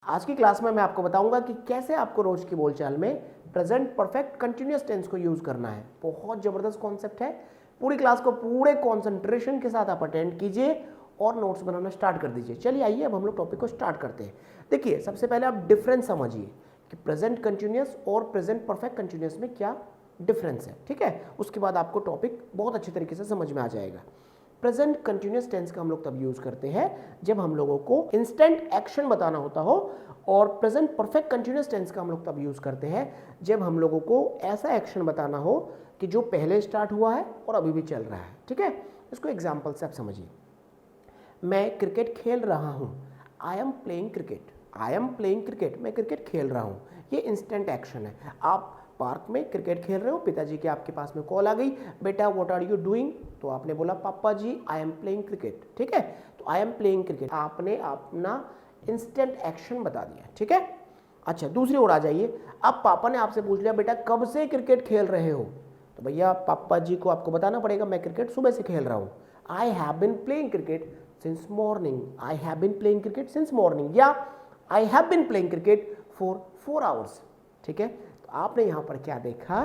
आज की क्लास में मैं आपको बताऊंगा कि कैसे आपको रोज की बोलचाल में प्रेजेंट परफेक्ट कंटिन्यूअस टेंस को यूज करना है। बहुत जबरदस्त कॉन्सेप्ट है। पूरी क्लास को पूरे कॉन्सेंट्रेशन के साथ आप अटेंड कीजिए और नोट्स बनाना स्टार्ट कर दीजिए। चलिए आइए अब हम लोग टॉपिक को स्टार्ट करते हैं। देखिए सबसे पहले आप डिफरेंस समझिए कि प्रेजेंट कंटिन्यूअस और प्रेजेंट परफेक्ट कंटिन्यूअस में क्या डिफरेंस है। ठीक है, उसके बाद आपको टॉपिक बहुत अच्छे तरीके से समझ में आ जाएगा। प्रेजेंट कंटिन्यूअस टेंस का हम लोग तब यूज करते हैं जब हम लोगों को इंस्टेंट एक्शन बताना होता हो, और प्रेजेंट परफेक्ट कंटिन्यूअस टेंस का हम लोग तब यूज करते हैं जब हम लोगों को ऐसा एक्शन बताना हो कि जो पहले स्टार्ट हुआ है और अभी भी चल रहा है। ठीक है, इसको एग्जांपल से आप समझिए। मैं क्रिकेट खेल रहा हूं, I am playing cricket. I am playing cricket, मैं क्रिकेट खेल रहा हूं, ये इंस्टेंट एक्शन है। आप पार्क में क्रिकेट खेल रहे हो, पिताजी के आपके पास में कॉल आ गई, बेटा व्हाट आर यू डूइंग, तो आपने बोला पापा जी आई एम प्लेइंग क्रिकेट। ठीक है, तो आई एम प्लेइंग क्रिकेट, आपने अपना इंस्टेंट एक्शन बता दिया। ठीक है, अच्छा दूसरी ओर आ जाइए। अब पापा ने आपसे पूछ लिया बेटा कब से क्रिकेट खेल रहे हो, तो भैया पापा जी को आपको बताना पड़ेगा मैं क्रिकेट सुबह से खेल रहा हूँ। I have been playing cricket since morning, I have been playing cricket since morning, या I have been playing cricket for 4 hours. ठीक है, तो आपने यहाँ पर क्या देखा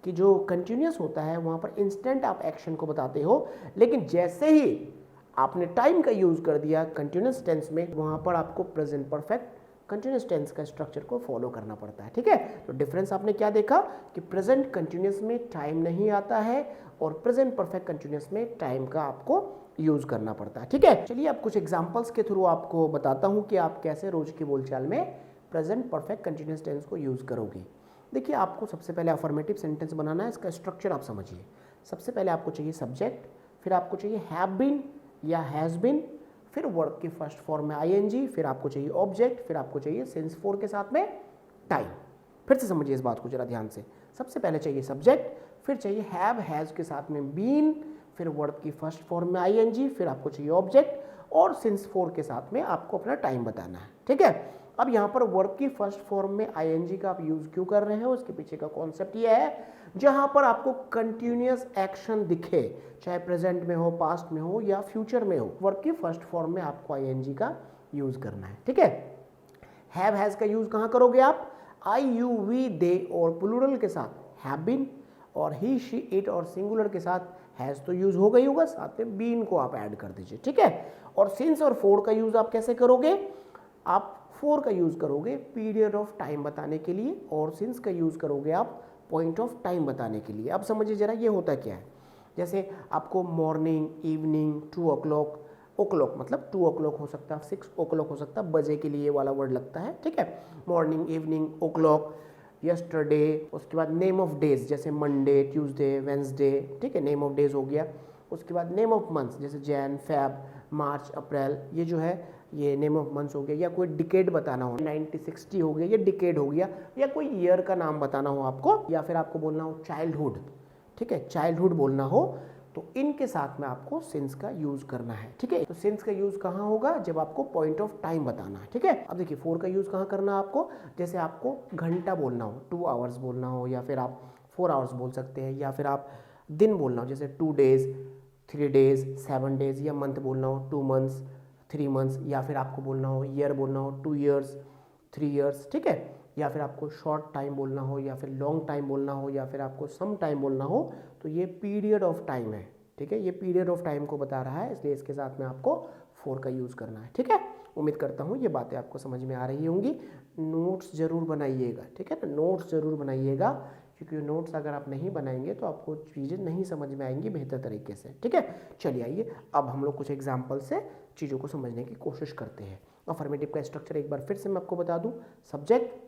कि जो कंटिन्यूअस होता है वहाँ पर इंस्टेंट आप एक्शन को बताते हो, लेकिन जैसे ही आपने टाइम का यूज कर दिया कंटिन्यूअस टेंस में, वहाँ पर आपको प्रेजेंट परफेक्ट कंटिन्यूअस टेंस का स्ट्रक्चर को फॉलो करना पड़ता है। ठीक है, तो डिफरेंस आपने क्या देखा कि प्रेजेंट कंटिन्यूअस में टाइम नहीं आता है और प्रेजेंट परफेक्ट कंटिन्यूअस में टाइम का आपको यूज करना पड़ता है। ठीक है, चलिए अब कुछ एग्जांपल्स के थ्रू आपको बताता हूं कि आप कैसे रोज की बोलचाल में प्रेजेंट परफेक्ट कंटिन्यूअस टेंस को यूज करोगे। देखिए आपको सबसे पहले अफर्मेटिव सेंटेंस बनाना है, इसका स्ट्रक्चर आप समझिए। सबसे पहले आपको चाहिए सब्जेक्ट, फिर आपको चाहिए हैव बीन या हैज बीन, फिर वर्ब की फर्स्ट फॉर्म में आईएनजी, फिर आपको चाहिए ऑब्जेक्ट, फिर आपको चाहिए सिंस फोर के साथ में टाइम। फिर से समझिए इस बात को जरा ध्यान से। सबसे पहले चाहिए सब्जेक्ट, फिर चाहिए हैव हैज के साथ में बीन, फिर वर्ब की फर्स्ट फॉर्म में आईएनजी, फिर आपको चाहिए ऑब्जेक्ट और सिंस फोर के साथ में आपको अपना टाइम बताना है। ठीक है, अब यहाँ पर वर्ब की फर्स्ट फॉर्म में आईएनजी का आप यूज क्यों कर रहे हो, उसके पीछे का कॉन्सेप्ट ये है जहां पर आपको कंटिन्यूअस एक्शन दिखे, चाहे प्रेजेंट में हो, पास्ट में हो या फ्यूचर में हो, वर्ब की फर्स्ट फॉर्म में आपको आईएनजी का यूज करना है। ठीक है, हैव हैज का यूज कहां करोगे आप, आई यू वी दे और प्लूरल के साथ हैव बीन, और ही शी इट और सिंगुलर के साथ हैज तो यूज हो गई होगा, साथ में बीन को आप ऐड कर दीजिए। ठीक है, और सिंस और फोर का यूज आप कैसे करोगे, आप फोर का यूज करोगे पीरियड ऑफ टाइम बताने के लिए और सिंस का यूज करोगे आप पॉइंट ऑफ टाइम बताने के लिए। अब समझिए जरा ये होता क्या है। जैसे आपको मॉर्निंग, इवनिंग, 2 o'clock, o'clock मतलब 2 o'clock हो सकता है, 6 o'clock हो सकता है, बजे के लिए वाला वर्ड लगता है। ठीक है, मॉर्निंग, इवनिंग, o'clock, यस्टरडे, उसके बाद नेम ऑफ डेज जैसे मंडे, ट्यूसडे, वेंसडे। ठीक है, नेम ऑफ डेज हो गया। उसके बाद नेम ऑफ मंथ्स जैसे जैन, फेब, मार्च, अप्रैल, ये जो है ये नेम ऑफ मंथ्स हो गया। या कोई डिकेड बताना हो, 90, 60 हो गया, ये डिकेड हो गया। या कोई ईयर का नाम बताना हो आपको, या फिर आपको बोलना हो चाइल्डहुड। ठीक है, चाइल्डहुड बोलना हो तो इनके साथ में आपको सिंस का यूज करना है। ठीक है, तो सिंस का यूज कहाँ होगा, जब आपको पॉइंट ऑफ टाइम बताना है। ठीक है, अब देखिए फोर का यूज कहाँ करना है आपको, जैसे आपको घंटा बोलना हो, 2 आवर्स बोलना हो, या फिर आप 4 आवर्स बोल सकते हैं, या फिर आप दिन बोलना हो जैसे 2 days, 3 days, 7 days, या मंथ बोलना हो 2 months, 3 months, या फिर आपको बोलना हो ईयर बोलना हो 2 years, 3 years। ठीक है, या फिर आपको शॉर्ट टाइम बोलना हो, या फिर लॉन्ग टाइम बोलना हो, या फिर आपको सम टाइम बोलना हो, तो ये पीरियड ऑफ टाइम है। ठीक है, ये पीरियड ऑफ टाइम को बता रहा है, इसलिए इसके साथ में आपको 4 का यूज़ करना है। ठीक है, उम्मीद करता हूँ ये बातें आपको समझ में आ रही होंगी। नोट्स जरूर बनाइएगा। ठीक है ना, नोट्स जरूर बनाइएगा, क्योंकि नोट्स अगर आप नहीं बनाएंगे तो आपको चीज़ें नहीं समझ में आएंगी बेहतर तरीके से। ठीक है, चलिए आइए अब हम लोग कुछ एग्जाम्पल से चीज़ों को समझने की कोशिश करते हैं। अफर्मेटिव का स्ट्रक्चर एक बार फिर से मैं आपको बता दूं। Subject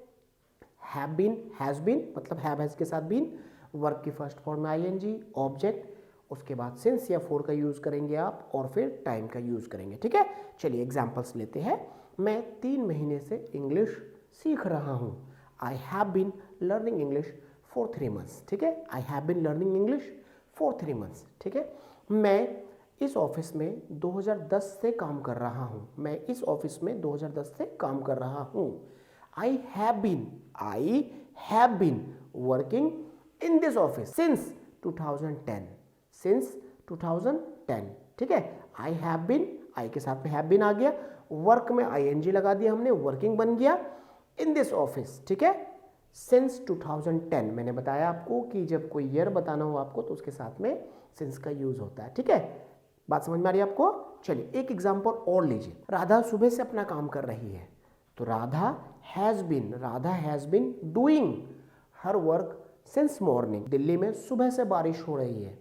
have been, has been मतलब हैव हैज के साथ बीन, वर्ब की फर्स्ट फॉर्म में आईएनजी, ऑब्जेक्ट, उसके बाद सिंस या फोर का यूज करेंगे आप, और फिर टाइम का यूज करेंगे। ठीक है, चलिए एग्जांपल्स लेते हैं। मैं 3 महीने से इंग्लिश सीख रहा हूँ, I have been learning English for 3 months। ठीक है, I have been learning English for 3 months। ठीक है, मैं इस ऑफिस में 2010 से काम कर रहा हूँ, मैं इस ऑफिस में 2010 से काम कर रहा हूँ। I have been working in this office since 2010, since 2010। ठीक है, आई हैव बीन, आई के साथ में हैव बीन आ गया, वर्क में आईएनजी लगा दिया हमने, वर्किंग बन गया। इन दिस ऑफिस, ठीक है, सिंस 2010, मैंने बताया आपको कि जब कोई ईयर बताना हो आपको तो उसके साथ में सिंस का यूज होता है, ठीक है। बात समझ में आ रही है आपको? चलिए एक एग्जांपल और लीजिए। राधा सुबह से अपना काम कर रही है, तो Radha has been doing her work since morning. Delhi में सुबह से बारिश हो रही है।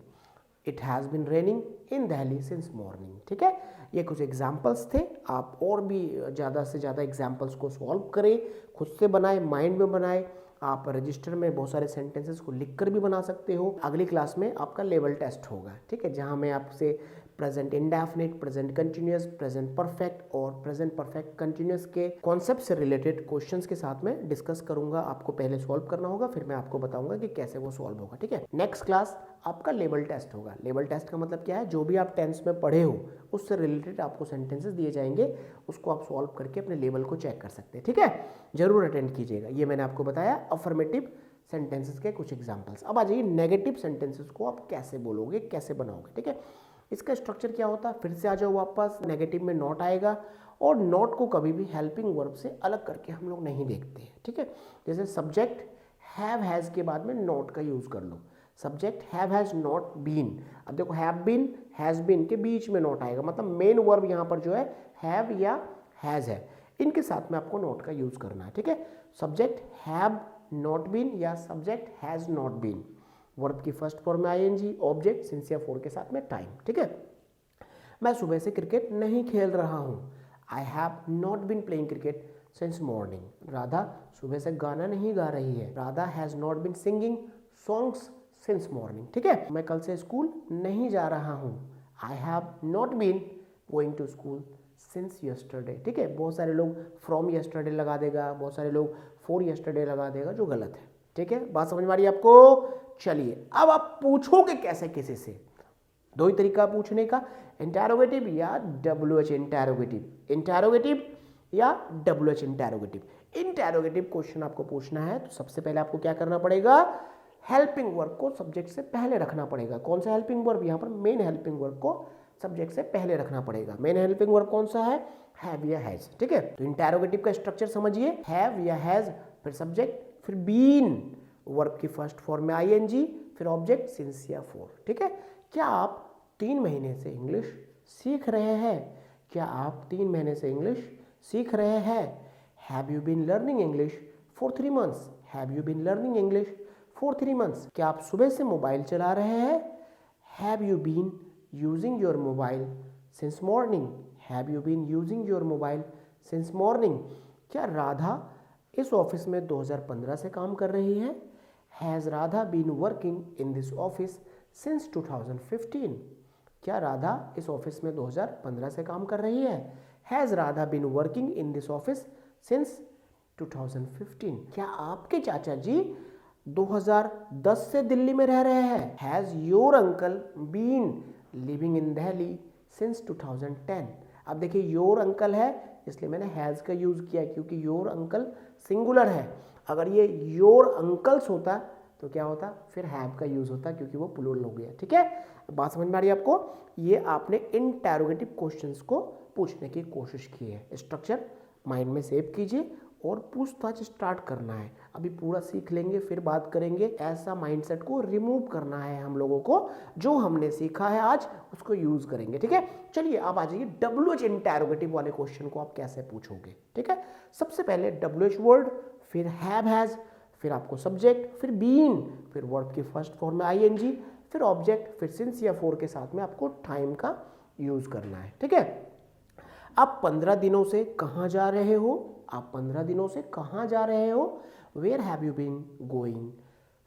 It has been raining in Delhi since morning, ठीक है। ये कुछ एग्जाम्पल्स थे, आप और भी ज़्यादा से ज़्यादा एग्जाम्पल्स को सॉल्व करें, खुद से बनाए, माइंड में बनाए। आप रजिस्टर में बहुत सारे सेंटेंसेस को लिखकर भी बना सकते हो। अगली क्लास में आपका लेवल टेस्ट होगा, ठीक है, जहाँ मैं आपसे present indefinite, present continuous, present perfect और प्रेजेंट परफेक्ट कंटिन्यूअस के कॉन्सेप्ट से रिलेटेड क्वेश्चंस के साथ में डिस्कस करूंगा। आपको पहले सॉल्व करना होगा, फिर मैं आपको बताऊंगा कि कैसे वो सॉल्व होगा, ठीक है। नेक्स्ट क्लास आपका लेवल टेस्ट होगा। लेवल टेस्ट का मतलब क्या है? जो भी आप टेंस में पढ़े हो उससे रिलेटेड आपको सेंटेंसेस दिए जाएंगे, उसको आप सॉल्व करके अपने लेवल को चेक कर सकते हैं, ठीक है। जरूर अटेंड कीजिएगा। ये मैंने आपको बताया अफर्मेटिव सेंटेंसेस के कुछ एग्जाम्पल्स। अब आ जाइए नेगेटिव सेंटेंसेस को आप कैसे बोलोगे, कैसे बनाओगे, ठीक है। इसका स्ट्रक्चर क्या होता है? फिर से आ जाओ वापस। नेगेटिव में नॉट आएगा, और नॉट को कभी भी हेल्पिंग वर्ब से अलग करके हम लोग नहीं देखते हैं, ठीक है। जैसे सब्जेक्ट हैव हैज़ के बाद में नॉट का यूज़ कर लो। Subject have has not been. अब देखो हैव बीन, हैज़ बीन के बीच में नॉट आएगा, मतलब मेन वर्ब यहाँ पर जो है हैव या हैज़ है, इनके साथ में आपको नॉट का यूज़ करना है, ठीक है। सब्जेक्ट हैव नॉट बीन या subject has not been. Verb की फर्स्ट फॉर्म में आईएनजी, ऑब्जेक्ट सिंस या फॉर के साथ में टाइम, ठीक है। मैं सुबह से क्रिकेट नहीं खेल रहा हूँ। I have not been playing cricket since morning. Radha सुबह से गाना नहीं गा रही है। Radha has not been singing songs since morning, ठीक है। मैं कल से स्कूल नहीं जा रहा हूँ। I have not been going to school since yesterday, ठीक है। बहुत सारे लोग फ्रॉम यस्टरडे लगा देगा, बहुत सारे लोग फॉर यस्टरडे लगा देगा, जो गलत है, ठीक है। बात समझ में आ रही है आपको? चलिए अब आप पूछोगे कैसे किसी से? दो ही तरीका पूछने का, इंटरोगेटिव या WH इंटरोगेटिव। इंटरोगेटिव या WH इंटरोगेटिव। इंटरोगेटिव क्वेश्चन आपको पूछना है तो सबसे पहले आपको क्या करना पड़ेगा? हेल्पिंग वर्ब को सब्जेक्ट से पहले रखना पड़ेगा। कौन सा हेल्पिंग वर्ब? यहाँ पर मेन हेल्पिंग वर्ब को सब्जेक्ट से पहले रखना पड़ेगा। मेन हेल्पिंग वर्ब कौन सा है? हैव या हैज, ठीक है। तो इंटरोगेटिव का स्ट्रक्चर समझिए, हैव या हैज, फिर सब्जेक्ट, फिर बीन, वर्ब की फर्स्ट फॉर्म में आईएनजी, फिर ऑब्जेक्ट सिंस या फॉर, ठीक है। क्या आप 3 महीने से इंग्लिश सीख रहे हैं? क्या आप 3 महीने से इंग्लिश सीख रहे हैं? Have you been learning English for 3 months? Have you been learning English for 3 months? क्या आप सुबह से मोबाइल चला रहे हैं? Have you been using your mobile since morning? Have you been using your mobile since morning? क्या राधा इस office में 2015 से काम कर रही है? Has Radha been working in this office since 2015? क्या राधा इस ऑफिस में 2015 से काम कर रही है? Has Radha been working in this office since 2015? क्या आपके चाचा जी 2010 से दिल्ली में रह रहे हैं? Has your uncle been living in Delhi since 2010? अब देखिए योर अंकल है इसलिए मैंने हैज़ का यूज़ किया क्योंकि योर अंकल सिंगुलर है। अगर ये योर अंकल्स होता तो क्या होता? फिर हैव का यूज़ होता क्योंकि वो प्लूरल हो गया, ठीक है। बात समझ में आ रही है आपको? ये आपने इंटरोगेटिव क्वेश्चंस को पूछने की कोशिश की है। स्ट्रक्चर माइंड में सेव कीजिए और पूछताछ स्टार्ट करना है। अभी पूरा सीख लेंगे फिर बात करेंगे। ऐसा माइंडसेट को रिमूव करना है हम लोगों को, जो हमने सीखा है आज उसको यूज़ करेंगे, ठीक है। चलिए आप आ जाइए WH इंटरोगेटिव वाले क्वेश्चन को आप कैसे पूछोगे, ठीक है। सबसे पहले WH वर्ड, फिर हैव हैज़, फिर आपको सब्जेक्ट, फिर बीन, फिर वर्ब की फर्स्ट फॉर्म में आईएनजी, फिर ऑब्जेक्ट, फिर सिंस या फॉर के साथ में आपको टाइम का यूज़ करना है, ठीक है। आप 15 दिनों से कहाँ जा रहे हो? आप 15 दिनों से कहाँ जा रहे हो? Where have you been going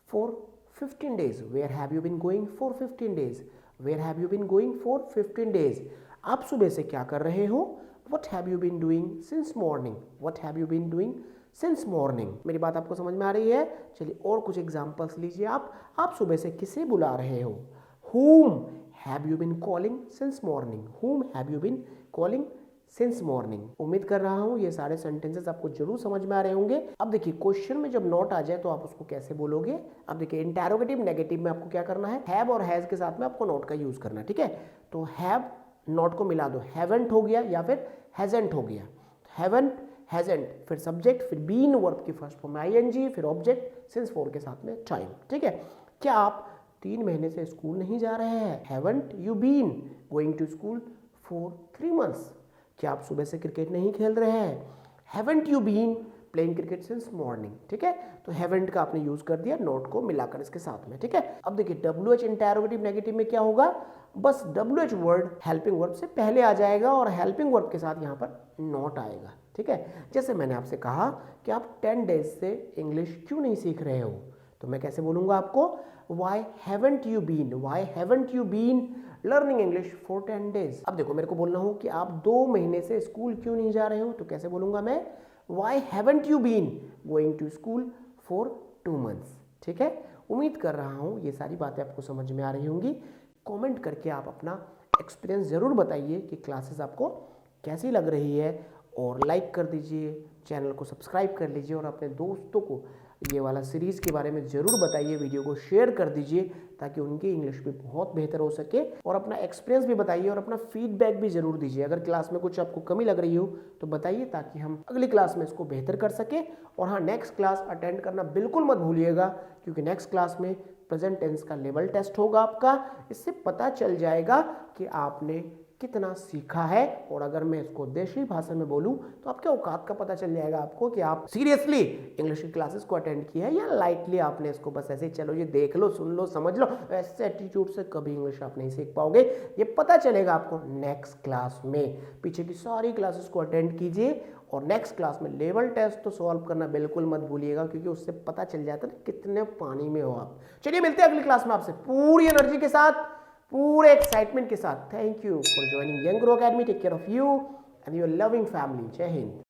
for 15 days? Where have you been going for 15 days? Where have you been going for 15 days? आप सुबह से क्या कर रहे हो? What have you been doing since morning? What have you been doing since morning? मेरी बात आपको समझ में आ रही है? चलिए और कुछ एग्जाम्पल्स लीजिए। आप सुबह से किसे बुला रहे हो? whom have you been calling since morning? whom have you been calling since morning? उम्मीद कर रहा हूँ ये सारे सेंटेंसेस आपको जरूर समझ में आ रहे होंगे। अब देखिए क्वेश्चन में जब नॉट आ जाए तो आप उसको कैसे बोलोगे। अब देखिए इंटरोगेटिव नेगेटिव में आपको क्या करना है? हैव और हैज के साथ में आपको नॉट का यूज करना है, ठीक है। तो हैव नॉट को मिला दो, हैवेंट हो गया या फिर हैजेंट हो गया। हैवेंट, हैजेंट, फिर सब्जेक्ट, फिर बीन वर्ब की फर्स्ट फॉर्म में आईएनजी, फिर ऑब्जेक्ट सिंस फॉर के साथ में टाइम। ठीक है, क्या आप 3 महीने से स्कूल नहीं जा रहे हैं? Haven't you been going to school for 3 months? क्या आप सुबह से क्रिकेट नहीं खेल रहे हैं? Haven't you been playing cricket since morning. ठीक है, तो हैवेंट का आपने यूज कर दिया नोट को मिलाकर इसके साथ में। ठीक है, अब देखिए WH इंटरोगेटिव नेगेटिव में क्या होगा, बस WH वर्ड हेल्पिंग वर्ब से पहले आ जाएगा और हेल्पिंग वर्ब के साथ यहाँ पर नॉट आएगा। ठीक है, जैसे मैंने आपसे कहा कि आप 10 days से इंग्लिश क्यों नहीं सीख रहे हो, तो मैं कैसे बोलूंगा आपको, why haven't you been, why haven't you been learning English for 10 days। अब देखो मेरे को बोलना हो कि आप 2 महीने से स्कूल क्यों नहीं जा रहे हो, तो कैसे बोलूंगा मैं, why haven't you been going to school for 2 months। ठीक है, उम्मीद कर रहा हूँ ये सारी बातें आपको समझ में आ रही होंगी। कमेंट करके आप अपना एक्सपीरियंस ज़रूर बताइए कि क्लासेस आपको कैसी लग रही है, और लाइक कर दीजिए, चैनल को सब्सक्राइब कर लीजिए और अपने दोस्तों को ये वाला सीरीज़ के बारे में ज़रूर बताइए, वीडियो को शेयर कर दीजिए ताकि उनकी इंग्लिश भी बहुत बेहतर हो सके, और अपना एक्सपीरियंस भी बताइए और अपना फीडबैक भी ज़रूर दीजिए। अगर क्लास में कुछ आपको कमी लग रही हो तो बताइए ताकि हम अगली क्लास में इसको बेहतर कर सके। और हाँ, नेक्स्ट क्लास अटेंड करना बिल्कुल मत भूलिएगा, क्योंकि नेक्स्ट क्लास में प्रेजेंट टेंस का लेवल टेस्ट होगा आपका। इससे पता चल जाएगा कि आपने कितना सीखा है, और अगर मैं इसको देशी भाषा में बोलूं तो आपके औकात का पता चल जाएगा आपको कि आप सीरियसली इंग्लिश की क्लासेस को अटेंड किया है या लाइटली आपने इसको बस ऐसे चलो ये देख लो, सुन लो, समझ लो, ऐसे एटीट्यूड से कभी इंग्लिश आप नहीं सीख पाओगे। ये पता चलेगा आपको नेक्स्ट क्लास में। पीछे की सारी क्लासेस को अटेंड कीजिए और नेक्स्ट क्लास में लेवल टेस्ट तो सॉल्व करना बिल्कुल मत भूलिएगा, क्योंकि उससे पता चल जाता है कितने पानी में हो आप। चलिए मिलते हैं अगली क्लास में आपसे पूरी एनर्जी के साथ, पूरे एक्साइटमेंट के साथ। Thank you for joining young grow academy. Take care of you and your loving family. Jai Hind.